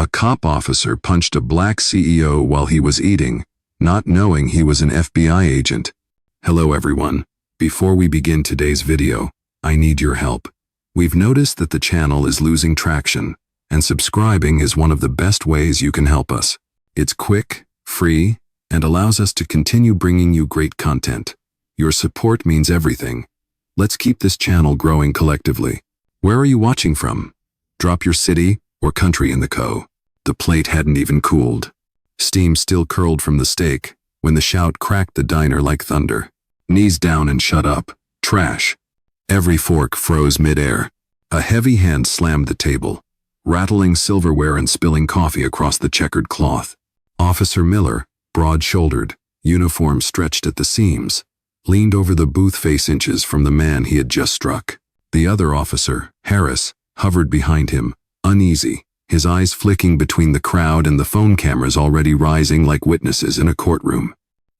A cop officer punched a black CEO while he was eating, not knowing he was an FBI agent. Hello everyone. Before we begin today's video, I need your help. We've noticed that the channel is losing traction, and subscribing is one of the best ways you can help us. It's quick, free, and allows us to continue bringing you great content. Your support means everything. Let's keep this channel growing collectively. Where are you watching from? Drop your city or country in the co. The plate hadn't even cooled. Steam still curled from the steak when the shout cracked the diner like thunder. Knees down and shut up. Trash. Every fork froze midair. A heavy hand slammed the table, rattling silverware and spilling coffee across the checkered cloth. Officer Miller, broad-shouldered, uniform stretched at the seams, leaned over the booth face inches from the man he had just struck. The other officer, Harris, hovered behind him, uneasy, his eyes flicking between the crowd and the phone cameras already rising like witnesses in a courtroom.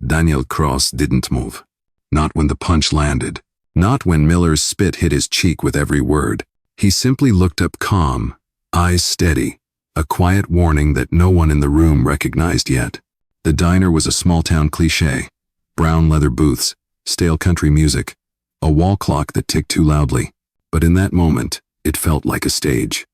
Daniel Cross didn't move. Not when the punch landed. Not when Miller's spit hit his cheek with every word. He simply looked up calm, eyes steady, a quiet warning that no one in the room recognized yet. The diner was a small-town cliché. Brown leather booths, stale country music, a wall clock that ticked too loudly. But in that moment, it felt like a stage.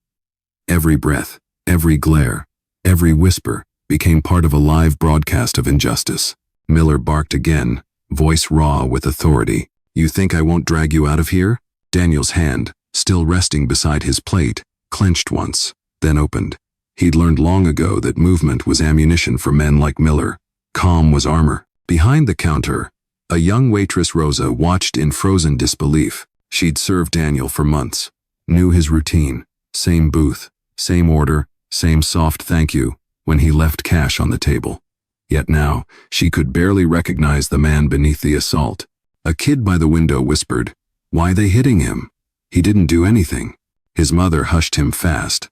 Every breath, every glare, every whisper became part of a live broadcast of injustice. Miller barked again, voice raw with authority. "You think I won't drag you out of here?" Daniel's hand, still resting beside his plate, clenched once, then opened. He'd learned long ago that movement was ammunition for men like Miller. Calm was armor. Behind the counter, a young waitress, Rosa, watched in frozen disbelief. She'd served Daniel for months, knew his routine, same booth, same order, same soft thank you when he left cash on the table. Yet now, she could barely recognize the man beneath the assault. A kid by the window whispered, "Why they hitting him? He didn't do anything." His mother hushed him fast,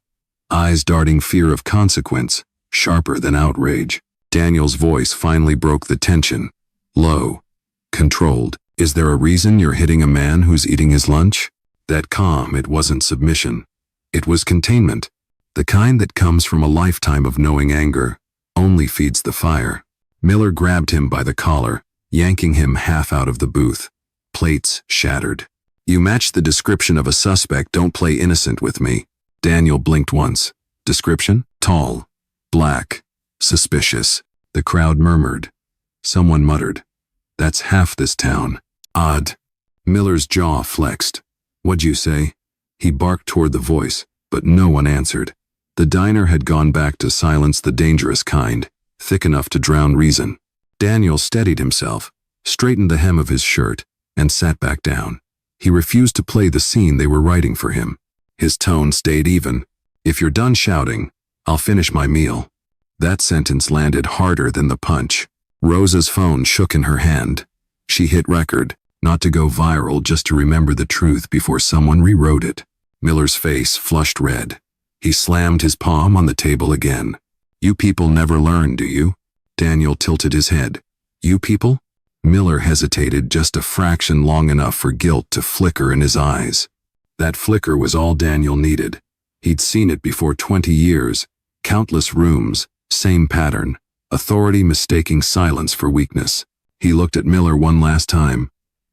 eyes darting fear of consequence, sharper than outrage. Daniel's voice finally broke the tension, low, controlled. "Is there a reason you're hitting a man who's eating his lunch?" That calm, it wasn't submission. It was containment, the kind that comes from a lifetime of knowing anger only feeds the fire. Miller grabbed him by the collar, yanking him half out of the booth. Plates shattered. "You match the description of a suspect, don't play innocent with me." Daniel blinked once. Description? Tall, black, suspicious. The crowd murmured. Someone muttered, "That's half this town. Odd." Miller's jaw flexed. "What'd you say?" He barked toward the voice, but no one answered. The diner had gone back to silence, the dangerous kind, thick enough to drown reason. Daniel steadied himself, straightened the hem of his shirt, and sat back down. He refused to play the scene they were writing for him. His tone stayed even. "If you're done shouting, I'll finish my meal." That sentence landed harder than the punch. Rosa's phone shook in her hand. She hit record, not to go viral, just to remember the truth before someone rewrote it. Miller's face flushed red. He slammed his palm on the table again. "You people never learn, do you?" Daniel tilted his head. "You people?" Miller hesitated just a fraction long enough for guilt to flicker in his eyes. That flicker was all Daniel needed. He'd seen it before 20 years. Countless rooms, same pattern. Authority mistaking silence for weakness. He looked at Miller one last time,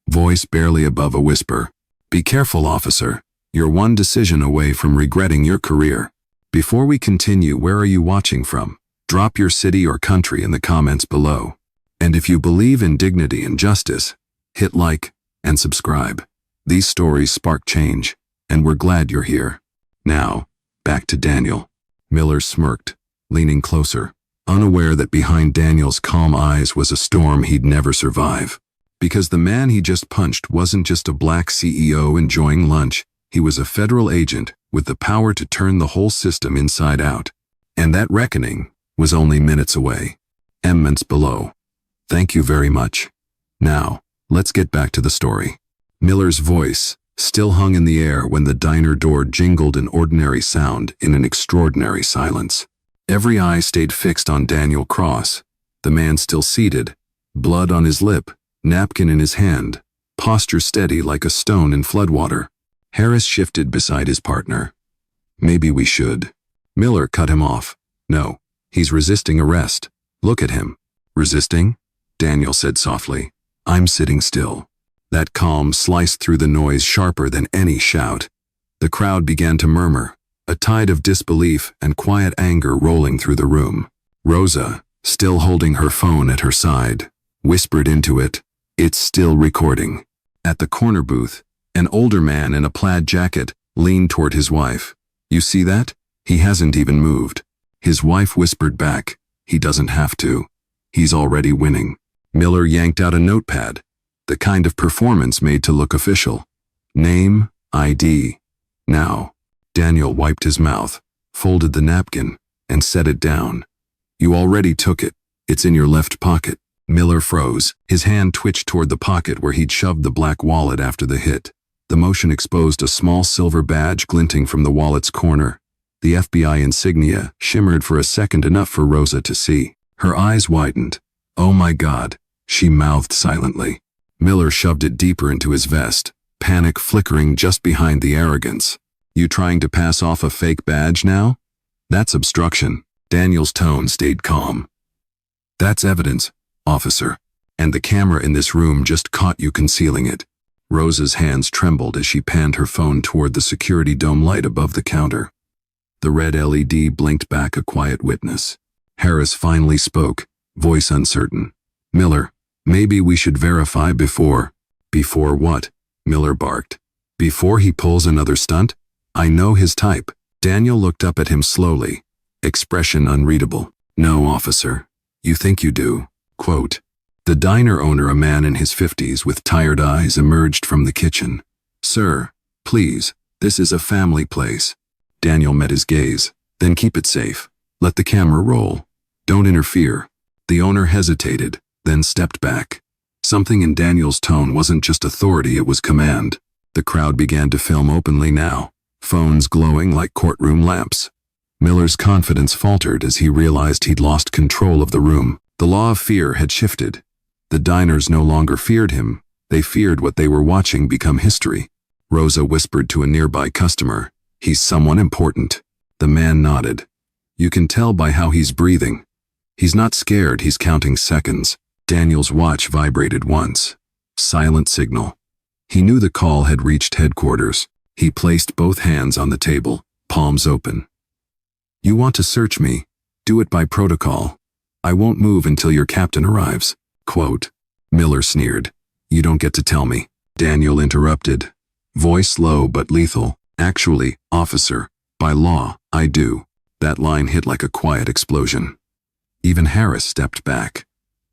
voice barely above a whisper. "Be careful, officer. You're one decision away from regretting your career." Before we continue, where are you watching from? Drop your city or country in the comments below. And if you believe in dignity and justice, hit like and subscribe. These stories spark change, and we're glad you're here. Now, back to Daniel. Miller smirked, leaning closer, unaware that behind Daniel's calm eyes was a storm he'd never survive. Because the man he just punched wasn't just a black CEO enjoying lunch. He was a federal agent with the power to turn the whole system inside out. And that reckoning was only minutes away. Comments below. Thank you very much. Now, let's get back to the story. Miller's voice still hung in the air when the diner door jingled, an ordinary sound in an extraordinary silence. Every eye stayed fixed on Daniel Cross, the man still seated, blood on his lip, napkin in his hand, posture steady like a stone in floodwater. Harris shifted beside his partner. "Maybe we should." Miller cut him off. No, he's resisting arrest. Look at him. Resisting? Daniel said softly. I'm sitting still. That calm sliced through the noise sharper than any shout. The crowd began to murmur, a tide of disbelief and quiet anger rolling through the room. Rosa, still holding her phone at her side, whispered into it, "It's still recording." At the corner booth, an older man in a plaid jacket leaned toward his wife. "You see that? He hasn't even moved." His wife whispered back, "He doesn't have to. He's already winning." Miller yanked out a notepad, the kind of performance made to look official. Name, ID. Now. Daniel wiped his mouth, folded the napkin, and set it down. "You already took it. It's in your left pocket." Miller froze. His hand twitched toward the pocket where he'd shoved the black wallet after the hit. The motion exposed a small silver badge glinting from the wallet's corner. The FBI insignia shimmered for a second, enough for Rosa to see. Her eyes widened. "Oh my God," she mouthed silently. Miller shoved it deeper into his vest, panic flickering just behind the arrogance. "You trying to pass off a fake badge now? That's obstruction." Daniel's tone stayed calm. "That's evidence, officer. And the camera in this room just caught you concealing it." Rosa's hands trembled as she panned her phone toward the security dome light above the counter. The red LED blinked back a quiet witness. Harris finally spoke, voice uncertain. "Miller, maybe we should verify before." "Before what?" Miller barked. "Before he pulls another stunt? I know his type." Daniel looked up at him slowly, expression unreadable. "No, officer. You think you do." Quote. The diner owner, a man in his 50s with tired eyes, emerged from the kitchen. "Sir, please, this is a family place." Daniel met his gaze. "Then keep it safe. Let the camera roll. Don't interfere." The owner hesitated, then stepped back. Something in Daniel's tone wasn't just authority, it was command. The crowd began to film openly now, phones glowing like courtroom lamps. Miller's confidence faltered as he realized he'd lost control of the room. The law of fear had shifted. The diners no longer feared him. They feared what they were watching become history. Rosa whispered to a nearby customer, "He's someone important." The man nodded. "You can tell by how he's breathing. He's not scared, he's counting seconds." Daniel's watch vibrated once. Silent signal. He knew the call had reached headquarters. He placed both hands on the table, palms open. "You want to search me? Do it by protocol. I won't move until your captain arrives." Quote. Miller sneered. "You don't get to tell me." Daniel interrupted, voice low but lethal. "Actually, officer, by law, I do." That line hit like a quiet explosion. Even Harris stepped back.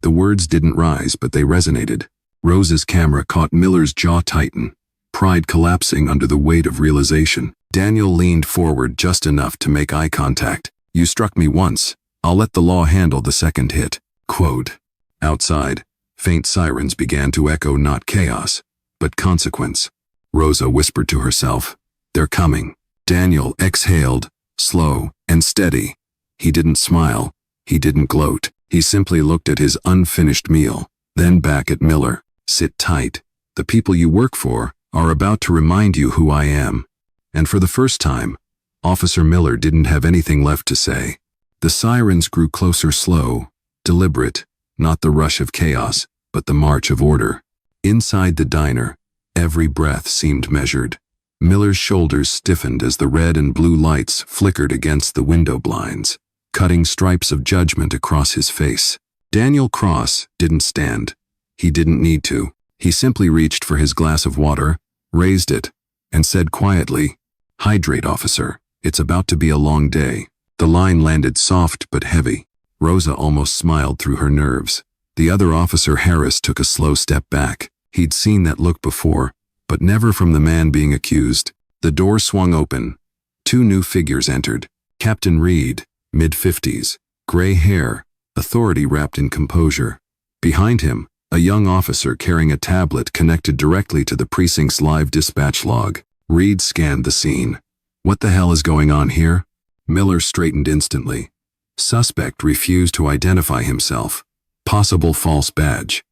The words didn't rise, but they resonated. Rosa's camera caught Miller's jaw tighten, pride collapsing under the weight of realization. Daniel leaned forward just enough to make eye contact. "You struck me once. I'll let the law handle the second hit." Quote. Outside, faint sirens began to echo not chaos, but consequence. Rosa whispered to herself, "They're coming." Daniel exhaled, slow and steady. He didn't smile. He didn't gloat. He simply looked at his unfinished meal, then back at Miller. "Sit tight. The people you work for are about to remind you who I am." And for the first time, Officer Miller didn't have anything left to say. The sirens grew closer, slow, deliberate, not the rush of chaos, but the march of order. Inside the diner, every breath seemed measured. Miller's shoulders stiffened as the red and blue lights flickered against the window blinds, cutting stripes of judgment across his face. Daniel Cross didn't stand. He didn't need to. He simply reached for his glass of water, raised it, and said quietly, "Hydrate, officer. It's about to be a long day." The line landed soft but heavy. Rosa almost smiled through her nerves. The other officer, Harris, took a slow step back. He'd seen that look before, but never from the man being accused. The door swung open. Two new figures entered. Captain Reed, mid-50s, gray hair, authority wrapped in composure. Behind him, a young officer carrying a tablet connected directly to the precinct's live dispatch log. Reed scanned the scene. "What the hell is going on here?" Miller straightened instantly. Suspect refused to identify himself. Possible false badge.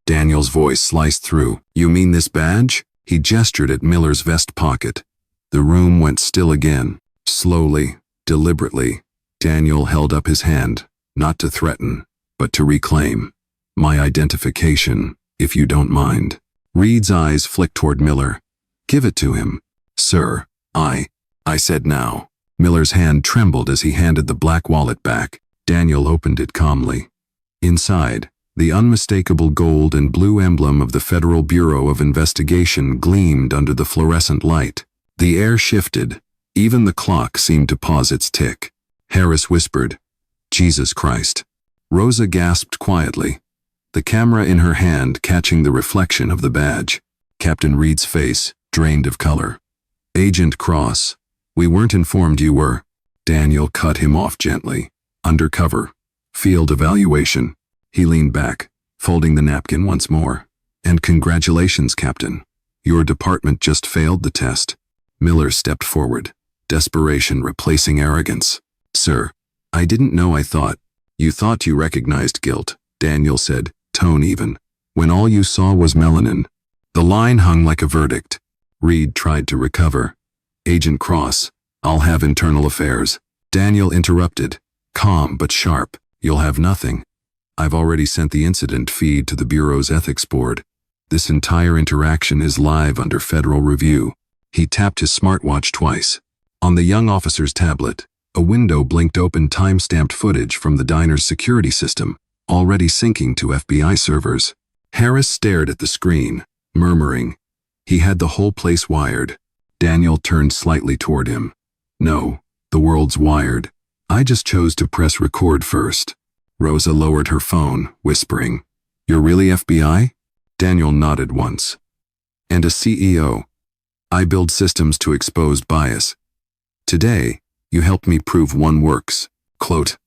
Daniel's voice sliced through. "You mean this badge?" He gestured at Miller's vest pocket. The room went still again. Slowly, Deliberately, Daniel held up his hand, not to threaten, but to reclaim. My identification, if you don't mind. Reed's eyes flicked toward Miller. Give it to him. Sir, I said now. Miller's hand trembled as he handed the black wallet back. Daniel opened it calmly. Inside, the unmistakable gold and blue emblem of the Federal Bureau of Investigation gleamed under the fluorescent light. The air shifted. Even the clock seemed to pause its tick. Harris whispered, Jesus Christ. Rosa gasped quietly, the camera in her hand catching the reflection of the badge. Captain Reed's face drained of color. Agent Cross, we weren't informed you were. Daniel cut him off gently. Undercover. Field evaluation. He leaned back, folding the napkin once more. And congratulations, Captain. Your department just failed the test. Miller stepped forward, desperation replacing arrogance. Sir, I didn't know I thought. You thought you recognized guilt, Daniel said, tone even, when all you saw was melanin. The line hung like a verdict. Reed tried to recover. Agent Cross, I'll have internal affairs. Daniel interrupted, calm but sharp. You'll have nothing. I've already sent the incident feed to the Bureau's ethics board. This entire interaction is live under federal review. He tapped his smartwatch twice. On the young officer's tablet, a window blinked open time-stamped footage from the diner's security system, already syncing to FBI servers. Harris stared at the screen, murmuring. He had the whole place wired. Daniel turned slightly toward him. No, the world's wired. I just chose to press record first. Rosa lowered her phone, whispering, You're really FBI? Daniel nodded once. And a CEO. I build systems to expose bias. Today, you helped me prove one works. Quote.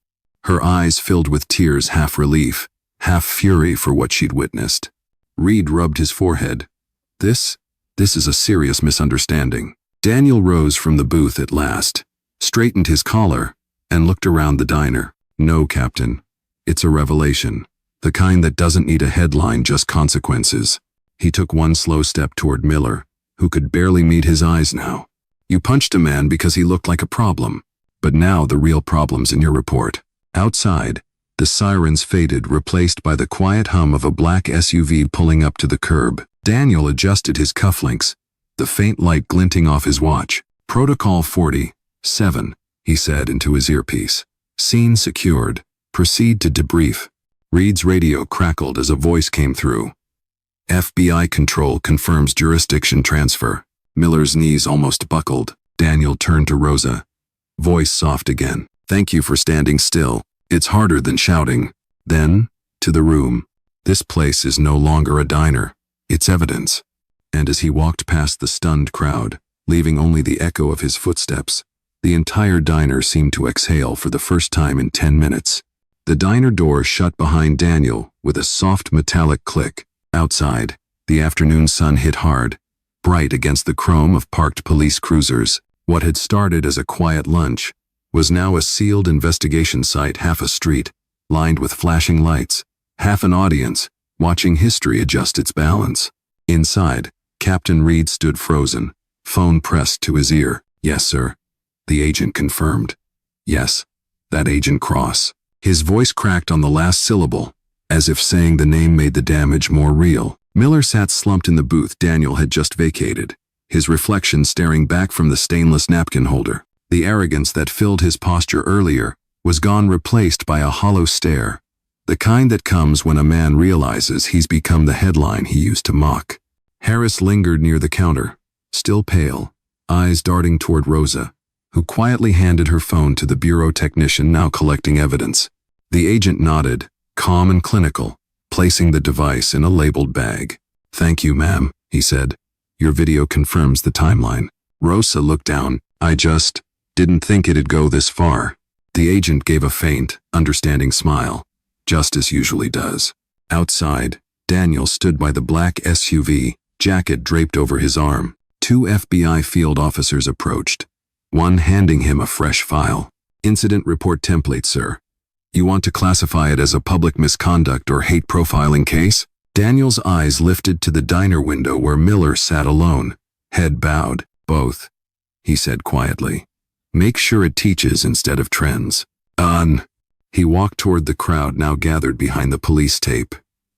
Her eyes filled with tears, half relief, half fury for what she'd witnessed. Reed rubbed his forehead. This is a serious misunderstanding. Daniel rose from the booth at last, straightened his collar, and looked around the diner. No, Captain. It's a revelation. The kind that doesn't need a headline, just consequences. He took one slow step toward Miller, who could barely meet his eyes now. You punched a man because he looked like a problem. But now the real problem's in your report. Outside, the sirens faded, replaced by the quiet hum of a black SUV pulling up to the curb. Daniel adjusted his cufflinks, the faint light glinting off his watch. Protocol 47, he said into his earpiece. Scene secured. Proceed to debrief. Reed's radio crackled as a voice came through. FBI control confirms jurisdiction transfer. Miller's knees almost buckled. Daniel turned to Rosa. Voice soft again. Thank you for standing still. It's harder than shouting. Then, to the room. This place is no longer a diner. It's evidence. And as he walked past the stunned crowd, leaving only the echo of his footsteps, the entire diner seemed to exhale for the first time in 10 minutes. The diner door shut behind Daniel with a soft metallic click. Outside, the afternoon sun hit hard, bright against the chrome of parked police cruisers. What had started as a quiet lunch was now a sealed investigation site, half a street, lined with flashing lights, half an audience, watching history adjust its balance. Inside, Captain Reed stood frozen, phone pressed to his ear. Yes, sir. The agent confirmed. Yes, that Agent Cross. His voice cracked on the last syllable, as if saying the name made the damage more real. Miller sat slumped in the booth Daniel had just vacated, his reflection staring back from the stainless napkin holder. The arrogance that filled his posture earlier was gone, replaced by a hollow stare, the kind that comes when a man realizes he's become the headline he used to mock. Harris lingered near the counter, still pale, eyes darting toward Rosa, who quietly handed her phone to the bureau technician now collecting evidence. The agent nodded, calm and clinical, placing the device in a labeled bag. Thank you, ma'am, he said. Your video confirms the timeline. Rosa looked down. I just didn't think it'd go this far. The agent gave a faint, understanding smile, just as usually does. Outside, Daniel stood by the black SUV, jacket draped over his arm. 2 FBI field officers approached, one handing him a fresh file. Incident report template, sir. You want to classify it as a public misconduct or hate profiling case? Daniel's eyes lifted to the diner window where Miller sat alone, head bowed. Both, he said quietly. Make sure it teaches instead of trends. On. He walked toward the crowd now gathered behind the police tape.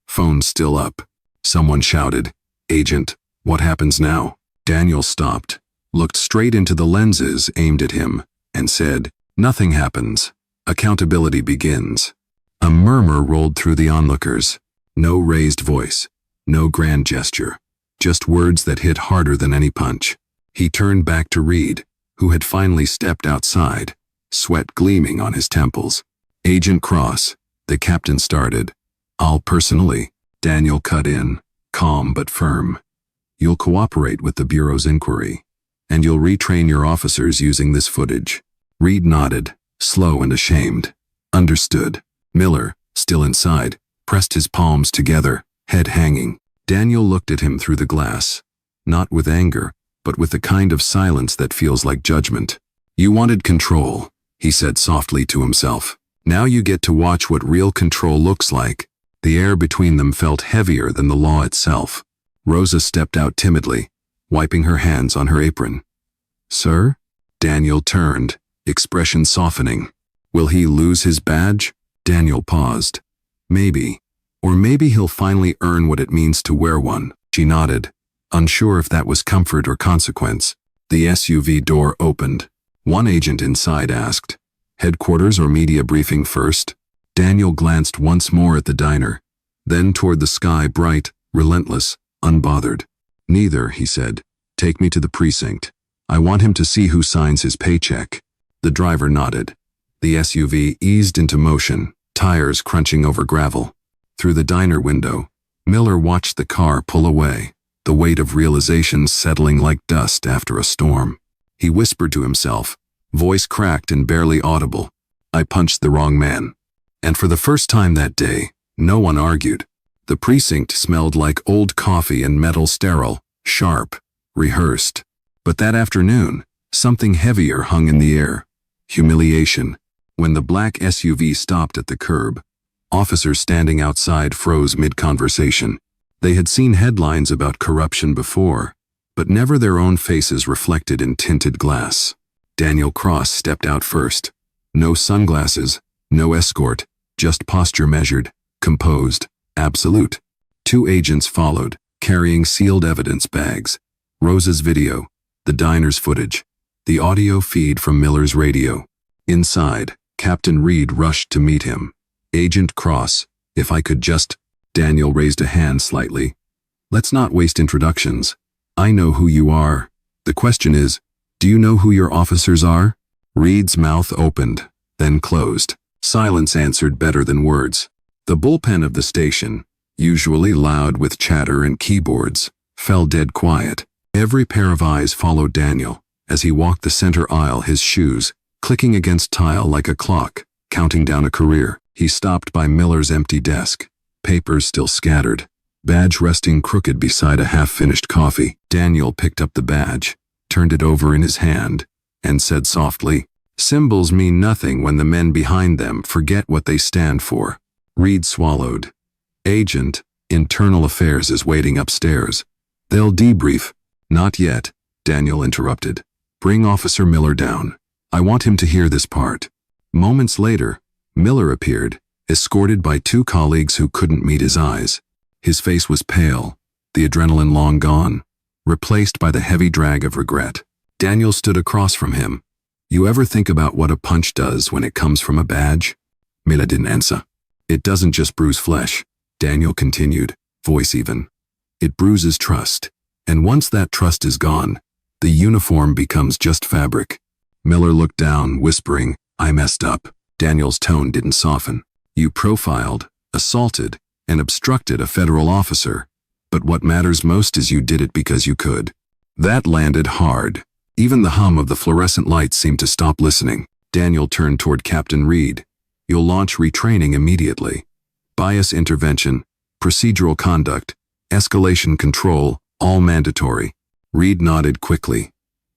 Phone still up. Someone shouted, "Agent, what happens now?" Daniel stopped, looked straight into the lenses aimed at him, and said, "Nothing happens. Accountability begins." A murmur rolled through the onlookers. No raised voice, no grand gesture, just words that hit harder than any punch. He turned back to Reed, who had finally stepped outside, sweat gleaming on his temples. "Agent Cross," the captain started. "I'll personally," Daniel cut in, calm but firm. "You'll cooperate with the Bureau's inquiry, and you'll retrain your officers using this footage." Reed nodded, slow and ashamed. "Understood." Miller, still inside, pressed his palms together, head hanging. Daniel looked at him through the glass, not with anger, but with the kind of silence that feels like judgment. "You wanted control," he said softly to himself. "Now you get to watch what real control looks like." The air between them felt heavier than the law itself. Rosa stepped out timidly, wiping her hands on her apron. "Sir?" Daniel turned, expression softening. "Will he lose his badge?" Daniel paused. "Maybe. Or maybe he'll finally earn what it means to wear one." She nodded, unsure if that was comfort or consequence. The SUV door opened. One agent inside asked, "Headquarters or media briefing first?" Daniel glanced once more at the diner, then toward the sky, bright, relentless, unbothered. "Neither," he said. "Take me to the precinct. I want him to see who signs his paycheck." The driver nodded. The SUV eased into motion, tires crunching over gravel. Through the diner window, Miller watched the car pull away, the weight of realization settling like dust after a storm. He whispered to himself, voice cracked and barely audible, "I punched the wrong man." And for the first time that day, no one argued. The precinct smelled like old coffee and metal, sterile, sharp, rehearsed. But that afternoon, something heavier hung in the air. Humiliation. When the black SUV stopped at the curb, officers standing outside froze mid-conversation. They had seen headlines about corruption before, but never their own faces reflected in tinted glass. Daniel Cross stepped out first. No sunglasses, no escort, just posture measured, composed, absolute. Two agents followed, carrying sealed evidence bags. Rosa's video, the diner's footage, the audio feed from Miller's radio. Inside, Captain Reed rushed to meet him. "Agent Cross, if I could just..." Daniel raised a hand slightly. "Let's not waste introductions. I know who you are. The question is, do you know who your officers are?" Reed's mouth opened, then closed. Silence answered better than words. The bullpen of the station, usually loud with chatter and keyboards, fell dead quiet. Every pair of eyes followed Daniel as he walked the center aisle, his shoes clicking against tile like a clock, counting down a career. He stopped by Miller's empty desk, papers still scattered, badge resting crooked beside a half-finished coffee. Daniel picked up the badge, turned it over in his hand, and said softly, "Symbols mean nothing when the men behind them forget what they stand for." Reed swallowed. "Agent, Internal Affairs is waiting upstairs. They'll debrief." "Not yet," Daniel interrupted. "Bring Officer Miller down. I want him to hear this part." Moments later, Miller appeared, escorted by two colleagues who couldn't meet his eyes. His face was pale, the adrenaline long gone, replaced by the heavy drag of regret. Daniel stood across from him. "You ever think about what a punch does when it comes from a badge?" Miller didn't answer. "It doesn't just bruise flesh," Daniel continued, voice even. "It bruises trust. And once that trust is gone, the uniform becomes just fabric." Miller looked down, whispering, "I messed up." Daniel's tone didn't soften. "You profiled, assaulted, and obstructed a federal officer. But what matters most is you did it because you could." That landed hard. Even the hum of the fluorescent lights seemed to stop listening. Daniel turned toward Captain Reed. "You'll launch retraining immediately. Bias intervention, procedural conduct, escalation control, all mandatory." Reed nodded quickly.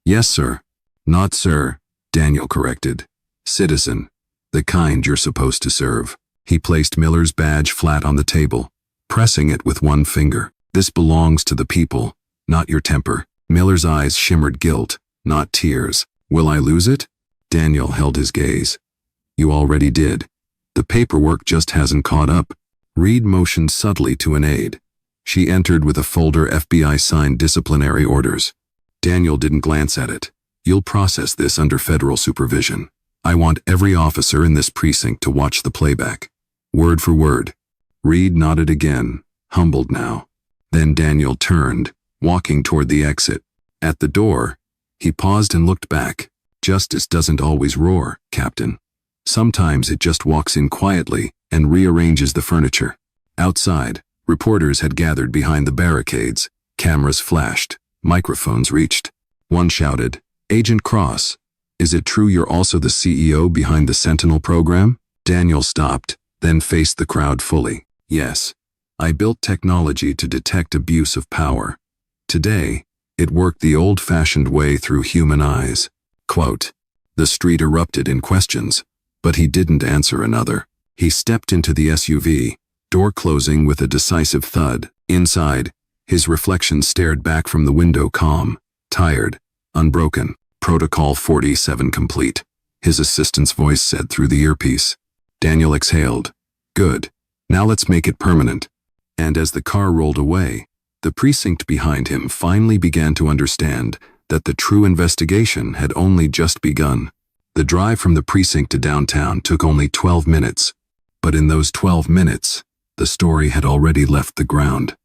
"Yes, sir." "Not sir," Daniel corrected. "Citizen. The kind you're supposed to serve." He placed Miller's badge flat on the table, pressing it with one finger. "This belongs to the people, not your temper." Miller's eyes shimmered guilt, not tears. "Will I lose it?" Daniel held his gaze. You already did. The paperwork just hasn't caught up. Reed motioned subtly to an aide. She entered with a folder FBI-signed disciplinary orders. Daniel didn't glance at it. You'll process this under federal supervision. I want every officer in this precinct to watch the playback. Word for word. Reed nodded again, humbled now. Then Daniel turned, walking toward the exit. At the door, he paused and looked back. Justice doesn't always roar, Captain. Sometimes it just walks in quietly and rearranges the furniture. Outside, reporters had gathered behind the barricades. Cameras flashed. Microphones reached. One shouted, Agent Cross, is it true you're also the CEO behind the Sentinel program? Daniel stopped, then faced the crowd fully. Yes, I built technology to detect abuse of power. Today, it worked the old-fashioned way through human eyes. Quote, the street erupted in questions, but he didn't answer another. He stepped into the SUV, door closing with a decisive thud. Inside, his reflection stared back from the window calm, tired, unbroken. Protocol 47 complete, his assistant's voice said through the earpiece. Daniel exhaled. Good. Now let's make it permanent. And as the car rolled away, the precinct behind him finally began to understand that the true investigation had only just begun. The drive from the precinct to downtown took only 12 minutes. But in those 12 minutes, the story had already left the ground.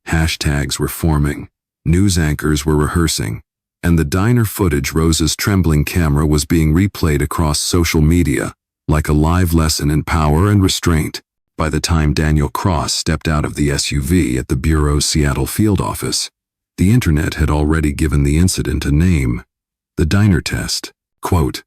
Hashtags were forming, news anchors were rehearsing, and the diner footage Rose's trembling camera was being replayed across social media, like a live lesson in power and restraint. By the time Daniel Cross stepped out of the SUV at the Bureau's Seattle field office, the internet had already given the incident a name, the diner test. Quote,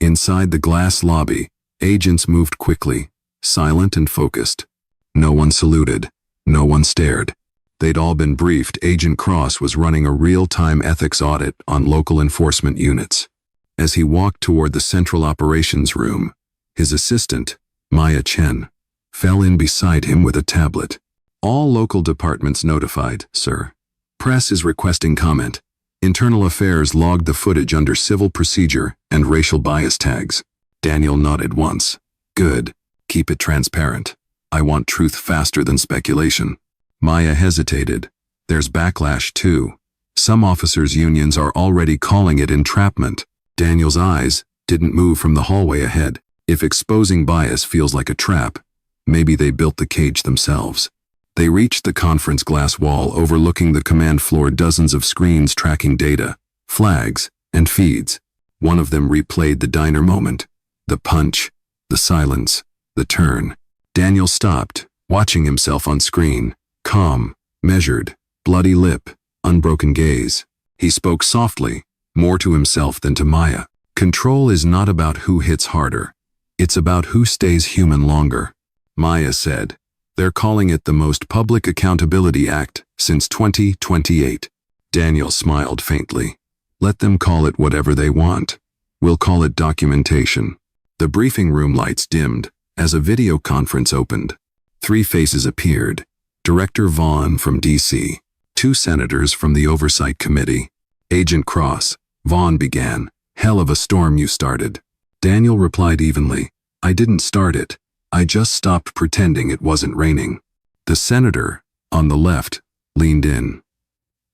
inside the glass lobby, agents moved quickly, silent and focused. No one saluted, no one stared. They'd all been briefed Agent Cross was running a real-time ethics audit on local enforcement units. As he walked toward the central operations room, his assistant, Maya Chen, fell in beside him with a tablet. All local departments notified, sir. Press is requesting comment. Internal Affairs logged the footage under civil procedure and racial bias tags. Daniel nodded once. Good. Keep it transparent. I want truth faster than speculation. Maya hesitated. There's backlash too. Some officers' unions are already calling it entrapment. Daniel's eyes didn't move from the hallway ahead. If exposing bias feels like a trap, maybe they built the cage themselves. They reached the conference glass wall overlooking the command floor, dozens of screens tracking data, flags, and feeds. One of them replayed the diner moment. The punch, the silence, the turn. Daniel stopped, watching himself on screen. Calm, measured, bloody lip, unbroken gaze. He spoke softly, more to himself than to Maya. Control is not about who hits harder. It's about who stays human longer. Maya said, they're calling it the most public accountability act since 2028. Daniel smiled faintly. Let them call it whatever they want. We'll call it documentation. The briefing room lights dimmed as a video conference opened. 3 faces appeared. Director Vaughn from D.C., 2 senators from the Oversight Committee. Agent Cross, Vaughn began. Hell of a storm you started. Daniel replied evenly. I didn't start it. I just stopped pretending it wasn't raining. The senator, on the left, leaned in.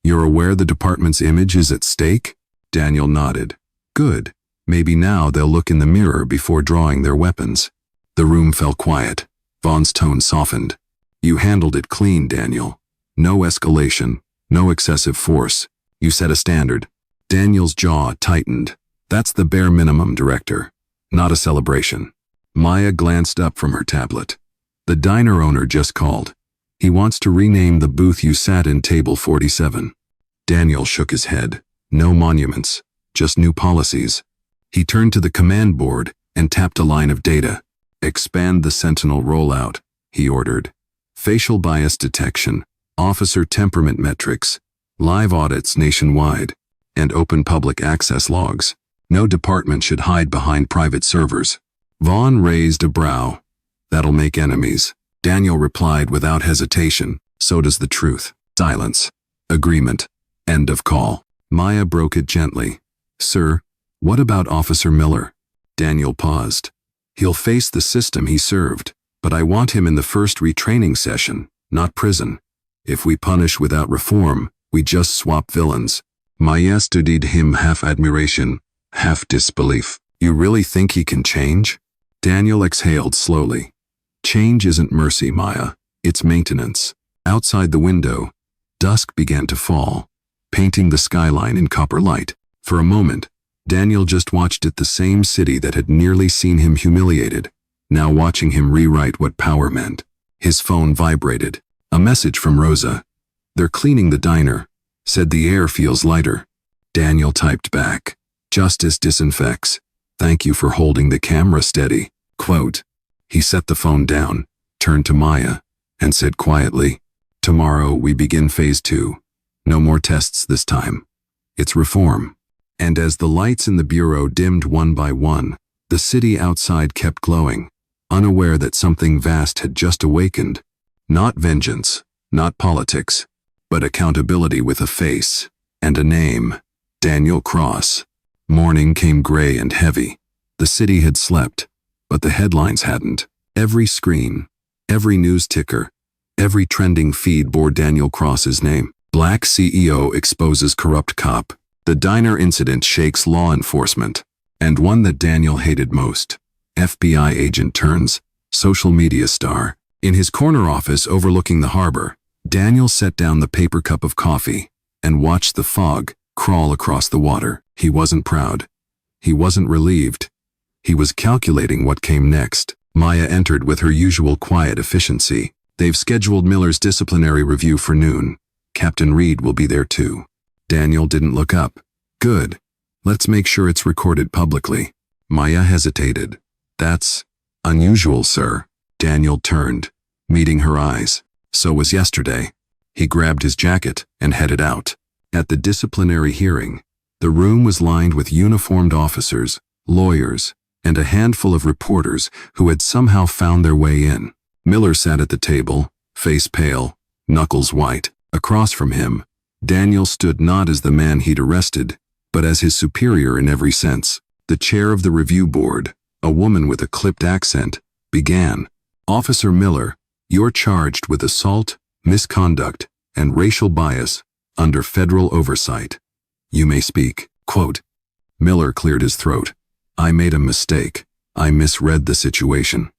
You're aware the department's image is at stake? Daniel nodded. Good. Maybe now they'll look in the mirror before drawing their weapons. The room fell quiet. Vaughn's tone softened. You handled it clean, Daniel. No escalation, no excessive force. You set a standard. Daniel's jaw tightened. That's the bare minimum, Director. Not a celebration. Maya glanced up from her tablet. The diner owner just called. He wants to rename the booth you sat in Table 47. Daniel shook his head. No monuments, just new policies. He turned to the command board and tapped a line of data. Expand the Sentinel rollout, he ordered. Facial bias detection, officer temperament metrics, live audits nationwide, and open public access logs. No department should hide behind private servers. Vaughn raised a brow. That'll make enemies. Daniel replied without hesitation. So does the truth. Silence. Agreement. End of call. Maya broke it gently. Sir, what about Officer Miller? Daniel paused. He'll face the system he served, but I want him in the first retraining session, not prison. If we punish without reform, we just swap villains. Maya studied him half admiration, half disbelief. You really think he can change? Daniel exhaled slowly. Change isn't mercy, Maya. It's maintenance. Outside the window, dusk began to fall, painting the skyline in copper light. For a moment, Daniel just watched it, the same city that had nearly seen him humiliated, now watching him rewrite what power meant. His phone vibrated. A message from Rosa. They're cleaning the diner. Said the air feels lighter. Daniel typed back. Justice disinfects. Thank you for holding the camera steady. Quote. He set the phone down, turned to Maya, and said quietly, tomorrow we begin phase 2. No more tests this time. It's reform. And as the lights in the bureau dimmed one by one, the city outside kept glowing, unaware that something vast had just awakened. Not vengeance, not politics, but accountability with a face and a name. Daniel Cross. Morning came gray and heavy. The city had slept, but the headlines hadn't. Every screen, every news ticker, every trending feed bore Daniel Cross's name. Black CEO exposes corrupt cop. The diner incident shakes law enforcement. And one that Daniel hated most. FBI agent turns social media star. In his corner office overlooking the harbor, Daniel set down the paper cup of coffee and watched the fog crawl across the water. He wasn't proud. He wasn't relieved. He was calculating what came next. Maya entered with her usual quiet efficiency. They've scheduled Miller's disciplinary review for noon. Captain Reed will be there too. Daniel didn't look up. Good. Let's make sure it's recorded publicly. Maya hesitated. That's unusual, sir. Daniel turned, meeting her eyes. So was yesterday. He grabbed his jacket and headed out. At the disciplinary hearing, the room was lined with uniformed officers, lawyers, and a handful of reporters who had somehow found their way in. Miller sat at the table, face pale, knuckles white. Across from him, Daniel stood not as the man he'd arrested, but as his superior in every sense. The chair of the review board, a woman with a clipped accent, began. Officer Miller, you're charged with assault, misconduct, and racial bias under federal oversight. You may speak. Quote. Miller cleared his throat. I made a mistake. I misread the situation.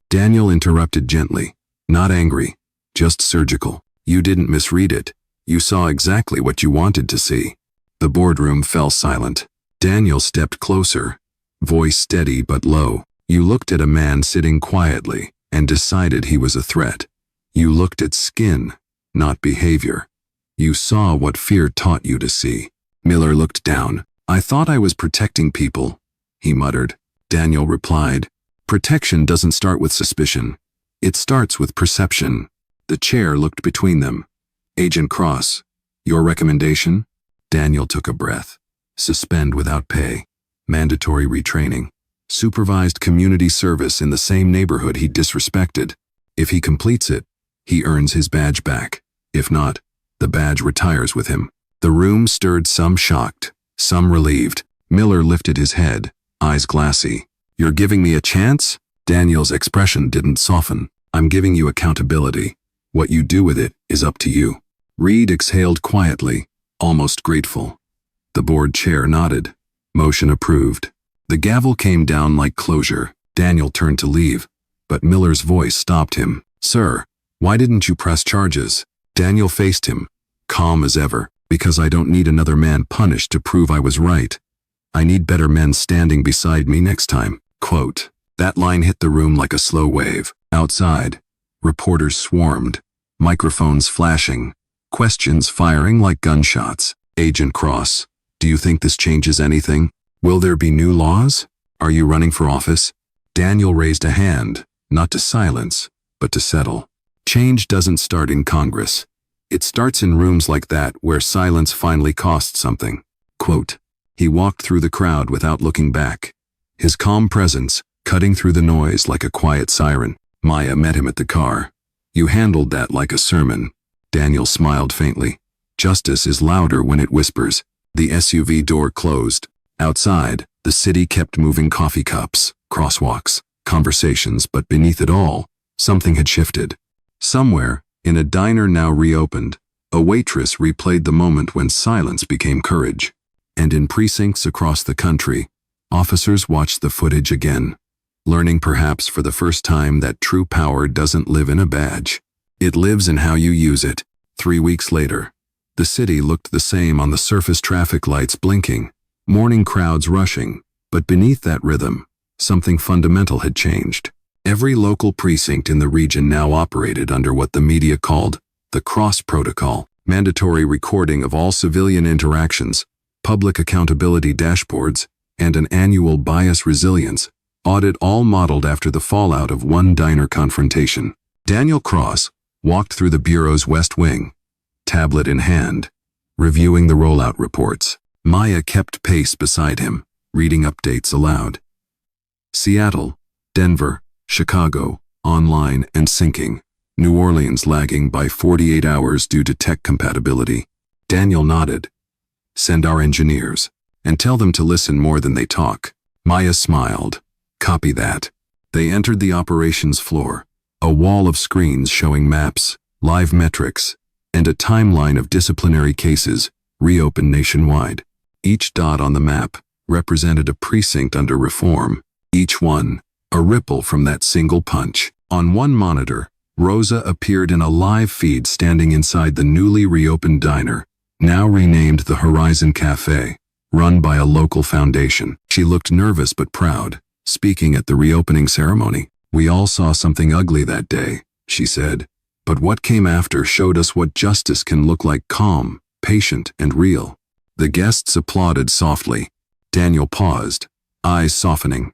Daniel interrupted gently, not angry, just surgical. You didn't misread it. You saw exactly what you wanted to see. The boardroom fell silent. Daniel stepped closer, voice steady but low. You looked at a man sitting quietly and decided he was a threat. You looked at skin, not behavior. You saw what fear taught you to see. Miller looked down. I thought I was protecting people, he muttered. Daniel replied, protection doesn't start with suspicion. It starts with perception. The chair looked between them. Agent Cross, your recommendation? Daniel took a breath. Suspend without pay. Mandatory retraining. Supervised community service in the same neighborhood he disrespected. If he completes it, he earns his badge back. If not, the badge retires with him. The room stirred, some shocked, some relieved. Miller lifted his head, eyes glassy. You're giving me a chance? Daniel's expression didn't soften. I'm giving you accountability. What you do with it is up to you. Reed exhaled quietly, almost grateful. The board chair nodded. Motion approved. The gavel came down like closure. Daniel turned to leave, but Miller's voice stopped him. Sir, why didn't you press charges? Daniel faced him, calm as ever. Because I don't need another man punished to prove I was right. I need better men standing beside me next time. Quote. That line hit the room like a slow wave. Outside, reporters swarmed, microphones flashing, questions firing like gunshots. Agent Cross, do you think this changes anything? Will there be new laws? Are you running for office? Daniel raised a hand, not to silence, but to settle. Change doesn't start in Congress. It starts in rooms like that where silence finally costs something. Quote. He walked through the crowd without looking back, his calm presence cutting through the noise like a quiet siren. Maya met him at the car. You handled that like a sermon. Daniel smiled faintly. Justice is louder when it whispers. The SUV door closed. Outside, the city kept moving, coffee cups, crosswalks, conversations, but beneath it all, something had shifted. Somewhere, in a diner now reopened, a waitress replayed the moment when silence became courage. And in precincts across the country, officers watched the footage again, learning perhaps for the first time that true power doesn't live in a badge. It lives in how you use it. 3 weeks later, the city looked the same on the surface, traffic lights blinking, morning crowds rushing, but beneath that rhythm, something fundamental had changed. Every local precinct in the region now operated under what the media called the Cross Protocol, mandatory recording of all civilian interactions, public accountability dashboards, and an annual bias resilience audit, all modeled after the fallout of one diner confrontation. Daniel Cross walked through the bureau's West Wing, tablet in hand, reviewing the rollout reports. Maya kept pace beside him, reading updates aloud. Seattle, Denver, Chicago, online and syncing. New Orleans lagging by 48 hours due to tech compatibility. Daniel nodded. Send our engineers, and tell them to listen more than they talk. Maya smiled. Copy that. They entered the operations floor, a wall of screens showing maps, live metrics, and a timeline of disciplinary cases reopened nationwide. Each dot on the map represented a precinct under reform, each one a ripple from that single punch. On one monitor, Rosa appeared in a live feed standing inside the newly reopened diner, now renamed the Horizon Cafe, run by a local foundation. She looked nervous but proud, speaking at the reopening ceremony. We all saw something ugly that day, she said, but what came after showed us what justice can look like: calm, patient, and real. The guests applauded softly. Daniel paused, eyes softening.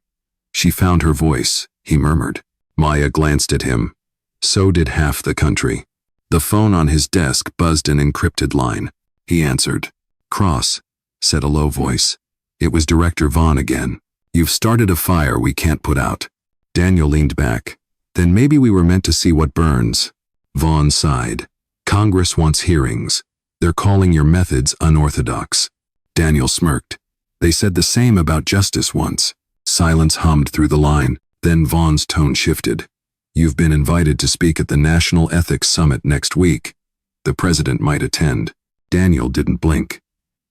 She found her voice, he murmured. Maya glanced at him. So did half the country. The phone on his desk buzzed an encrypted line. He answered. Cross, said a low voice. It was Director Vaughn again. You've started a fire we can't put out. Daniel leaned back. Then maybe we were meant to see what burns. Vaughn sighed. Congress wants hearings. They're calling your methods unorthodox. Daniel smirked. They said the same about justice once. Silence hummed through the line. Then Vaughn's tone shifted. You've been invited to speak at the National Ethics Summit next week. The president might attend. Daniel didn't blink.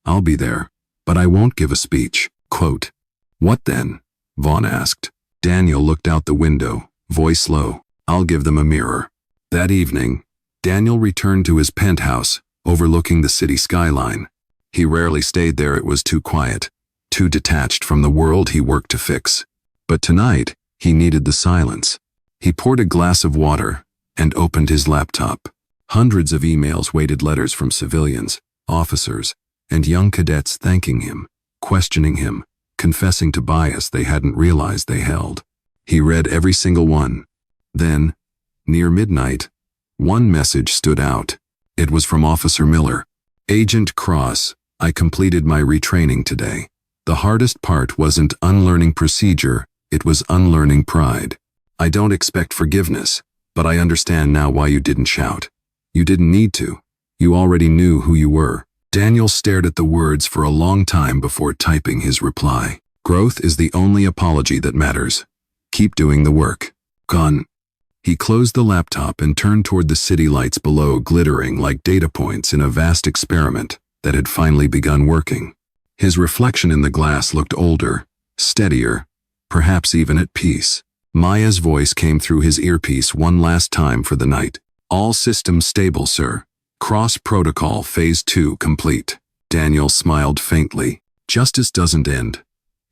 I'll be there, but I won't give a speech. Quote. What then? Vaughn asked. Daniel looked out the window, voice low. I'll give them a mirror. That evening, Daniel returned to his penthouse, overlooking the city skyline. He rarely stayed there. It was too quiet, too detached from the world he worked to fix. But tonight, he needed the silence. He poured a glass of water and opened his laptop. Hundreds of emails waited, letters from civilians, officers, and young cadets thanking him, questioning him, confessing to bias they hadn't realized they held. He read every single one. Then, near midnight, one message stood out. It was from Officer Miller. Agent Cross, I completed my retraining today. The hardest part wasn't unlearning procedure, it was unlearning pride. I don't expect forgiveness, but I understand now why you didn't shout. You didn't need to. You already knew who you were. Daniel stared at the words for a long time before typing his reply. Growth is the only apology that matters. Keep doing the work. Gone. He closed the laptop and turned toward the city lights below, glittering like data points in a vast experiment that had finally begun working. His reflection in the glass looked older, steadier, perhaps even at peace. Maya's voice came through his earpiece one last time for the night. All systems stable, sir. Cross Protocol Phase 2 complete. Daniel smiled faintly. Justice doesn't end.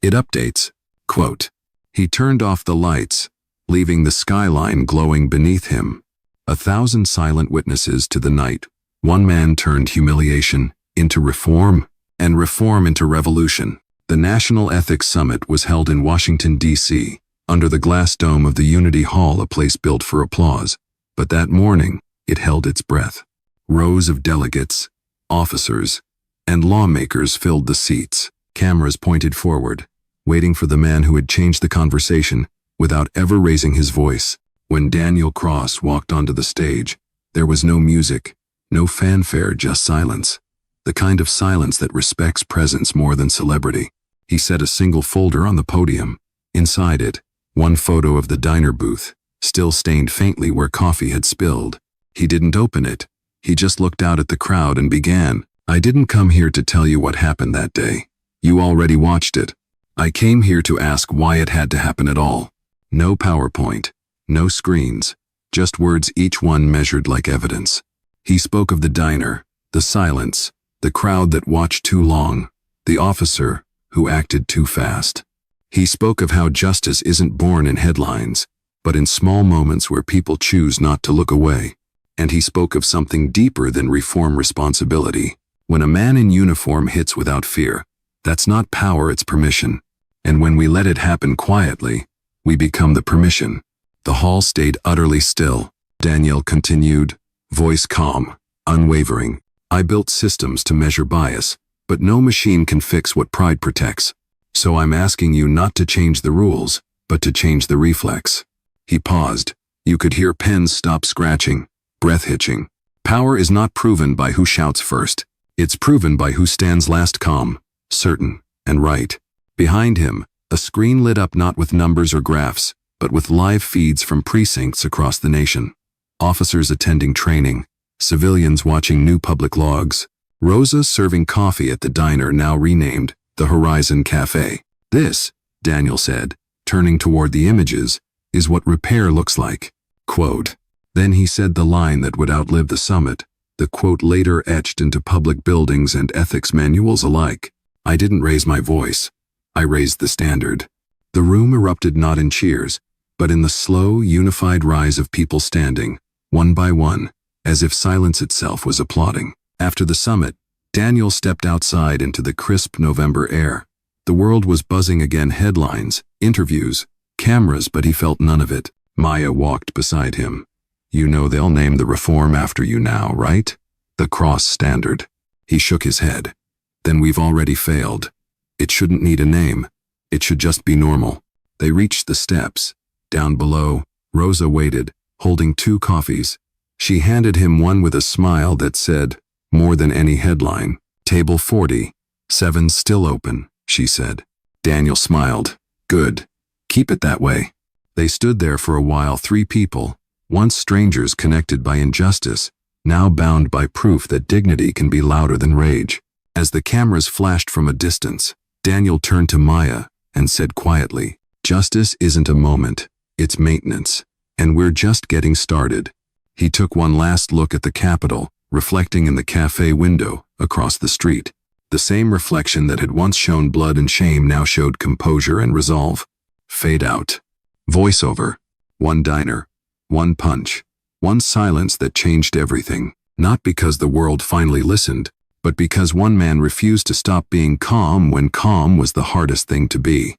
It updates. Quote. He turned off the lights, leaving the skyline glowing beneath him. 1,000 silent witnesses to the night. One man turned humiliation into reform, and reform into revolution. The National Ethics Summit was held in Washington, D.C., under the glass dome of the Unity Hall, a place built for applause. But that morning, it held its breath. Rows of delegates, officers, and lawmakers filled the seats. Cameras pointed forward, waiting for the man who had changed the conversation without ever raising his voice. When Daniel Cross walked onto the stage, there was no music, no fanfare, just silence. The kind of silence that respects presence more than celebrity. He set a single folder on the podium. Inside it, one photo of the diner booth, still stained faintly where coffee had spilled. He didn't open it. He just looked out at the crowd and began. I didn't come here to tell you what happened that day. You already watched it. I came here to ask why it had to happen at all. No PowerPoint, no screens, just words, each one measured like evidence. He spoke of the diner, the silence, the crowd that watched too long, the officer who acted too fast. He spoke of how justice isn't born in headlines, but in small moments where people choose not to look away. And he spoke of something deeper than reform responsibility. When a man in uniform hits without fear, that's not power, it's permission. And when we let it happen quietly, we become the permission. The hall stayed utterly still. Danielle continued, voice calm, unwavering. I built systems to measure bias, but no machine can fix what pride protects. So I'm asking you not to change the rules, but to change the reflex. He paused. You could hear pens stop scratching, breath hitching. Power is not proven by who shouts first. It's proven by who stands last, calm, certain, and right. Behind him, a screen lit up not with numbers or graphs, but with live feeds from precincts across the nation. Officers attending training, civilians watching new public logs, Rosa serving coffee at the diner now renamed the Horizon Cafe. This, Daniel said, turning toward the images, is what repair looks like. Quote. Then he said the line that would outlive the summit, the quote later etched into public buildings and ethics manuals alike. I didn't raise my voice. I raised the standard. The room erupted not in cheers, but in the slow, unified rise of people standing, one by one, as if silence itself was applauding. After the summit, Daniel stepped outside into the crisp November air. The world was buzzing again, headlines, interviews, cameras, but he felt none of it. Maya walked beside him. You know they'll name the reform after you now, right? The cross standard. He shook his head. Then we've already failed. It shouldn't need a name. It should just be normal. They reached the steps. Down below, Rosa waited, holding 2 coffees. She handed him one with a smile that said, more than any headline, Table 40, 7's still open, she said. Daniel smiled. Good. Keep it that way. They stood there for a while, 3 people, once strangers connected by injustice, now bound by proof that dignity can be louder than rage. As the cameras flashed from a distance, Daniel turned to Maya and said quietly, justice isn't a moment, it's maintenance, and we're just getting started. He took one last look at the Capitol, reflecting in the cafe window across the street. The same reflection that had once shown blood and shame now showed composure and resolve. Fade out. Voiceover. One diner. One punch. One silence that changed everything. Not because the world finally listened, but because one man refused to stop being calm when calm was the hardest thing to be.